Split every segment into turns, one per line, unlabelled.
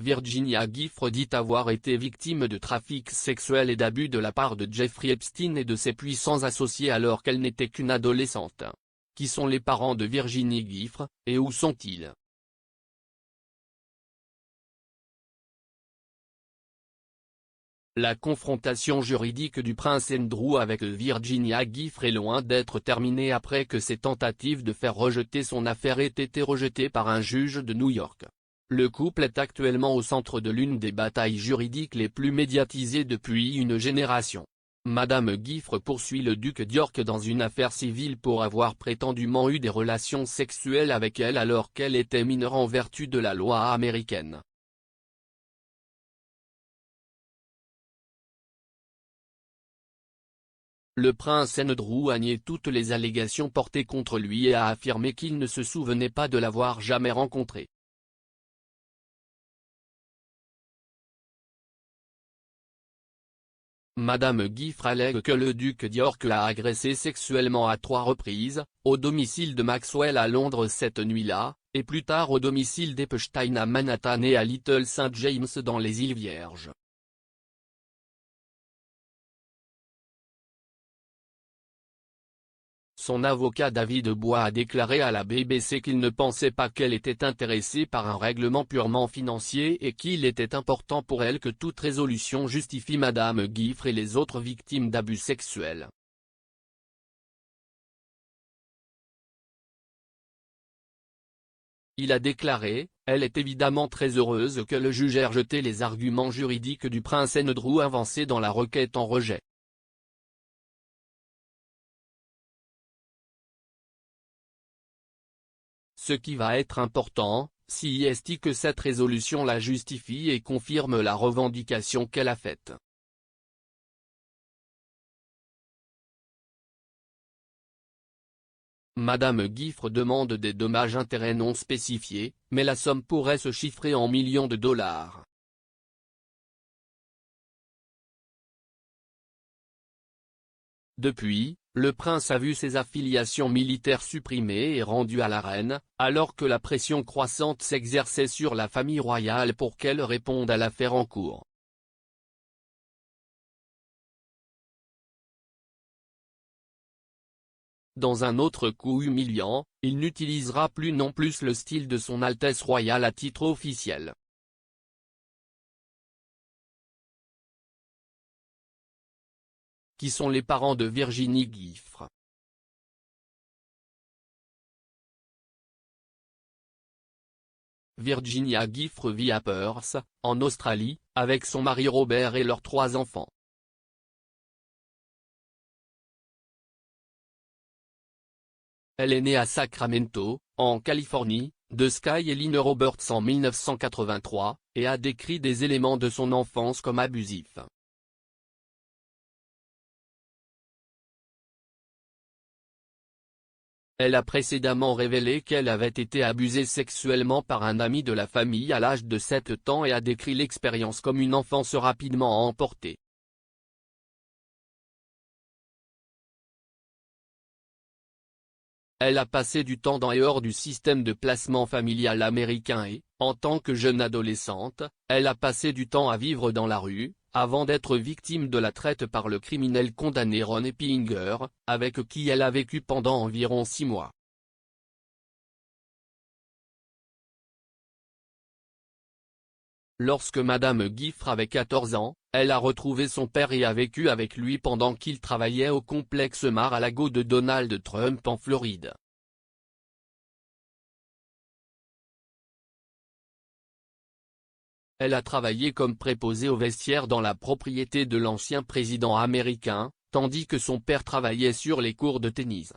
Virginia Giffre dit avoir été victime de trafic sexuel et d'abus de la part de Jeffrey Epstein et de ses puissants associés alors qu'elle n'était qu'une adolescente. Qui sont les parents de Virginie Giffre, et où sont-ils? La confrontation juridique du prince Andrew avec Virginia Giffre est loin d'être terminée après que ses tentatives de faire rejeter son affaire aient été rejetées par un juge de New York. Le couple est actuellement au centre de l'une des batailles juridiques les plus médiatisées depuis une génération. Madame Giffre poursuit le duc d'York dans une affaire civile pour avoir prétendument eu des relations sexuelles avec elle alors qu'elle était mineure en vertu de la loi américaine. Le prince Andrew a nié toutes les allégations portées contre lui et a affirmé qu'il ne se souvenait pas de l'avoir jamais rencontrée. Madame Giffre allègue que le duc d'York l'a agressée sexuellement à 3 reprises, au domicile de Maxwell à Londres cette nuit-là, et plus tard au domicile d'Epstein à Manhattan et à Little St James dans les îles Vierges. Son avocat David Bois a déclaré à la BBC qu'il ne pensait pas qu'elle était intéressée par un règlement purement financier et qu'il était important pour elle que toute résolution justifie Madame Giffre et les autres victimes d'abus sexuels. Il a déclaré, elle est évidemment très heureuse que le juge ait rejeté les arguments juridiques du prince Andrew avancés dans la requête en rejet. Ce qui va être important, si est que cette résolution la justifie et confirme la revendication qu'elle a faite. Madame Giffre demande des dommages-intérêts non spécifiés, mais la somme pourrait se chiffrer en millions de dollars. Depuis, le prince a vu ses affiliations militaires supprimées et rendues à la reine, alors que la pression croissante s'exerçait sur la famille royale pour qu'elle réponde à l'affaire en cours. Dans un autre coup humiliant, il n'utilisera plus non plus le style de son Altesse royale à titre officiel. Qui sont les parents de Virginie Giffre? Virginia Giffre vit à Perth, en Australie, avec son mari Robert et leurs 3 enfants. Elle est née à Sacramento, en Californie, de Sky et Lynn Roberts en 1983, et a décrit des éléments de son enfance comme abusifs. Elle a précédemment révélé qu'elle avait été abusée sexuellement par un ami de la famille à l'âge de 7 ans et a décrit l'expérience comme une enfance rapidement emportée. Elle a passé du temps dans et hors du système de placement familial américain et, en tant que jeune adolescente, elle a passé du temps à vivre dans la rue, avant d'être victime de la traite par le criminel condamné Ron Eppinger, avec qui elle a vécu pendant environ 6 mois. Lorsque Madame Giffre avait 14 ans, elle a retrouvé son père et a vécu avec lui pendant qu'il travaillait au complexe Mar-a-Lago de Donald Trump en Floride. Elle a travaillé comme préposée au vestiaire dans la propriété de l'ancien président américain, tandis que son père travaillait sur les cours de tennis.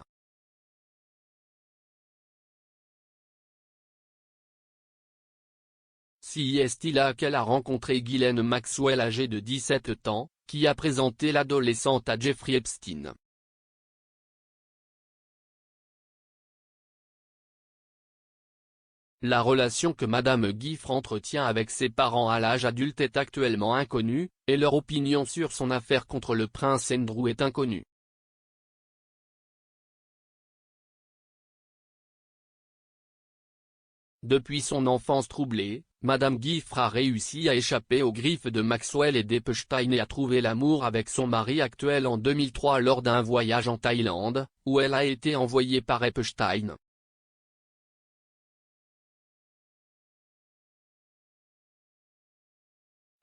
Si est là qu'elle a rencontré Ghislaine Maxwell âgée de 17 ans, qui a présenté l'adolescente à Jeffrey Epstein. La relation que Madame Giffre entretient avec ses parents à l'âge adulte est actuellement inconnue, et leur opinion sur son affaire contre le prince Andrew est inconnue. Depuis son enfance troublée, Madame Giffre a réussi à échapper aux griffes de Maxwell et d'Epstein et a trouvé l'amour avec son mari actuel en 2003 lors d'un voyage en Thaïlande, où elle a été envoyée par Epstein.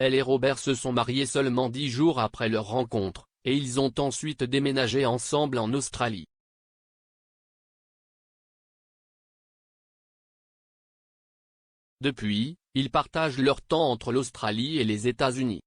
Elle et Robert se sont mariés seulement 10 jours après leur rencontre, et ils ont ensuite déménagé ensemble en Australie. Depuis, ils partagent leur temps entre l'Australie et les États-Unis.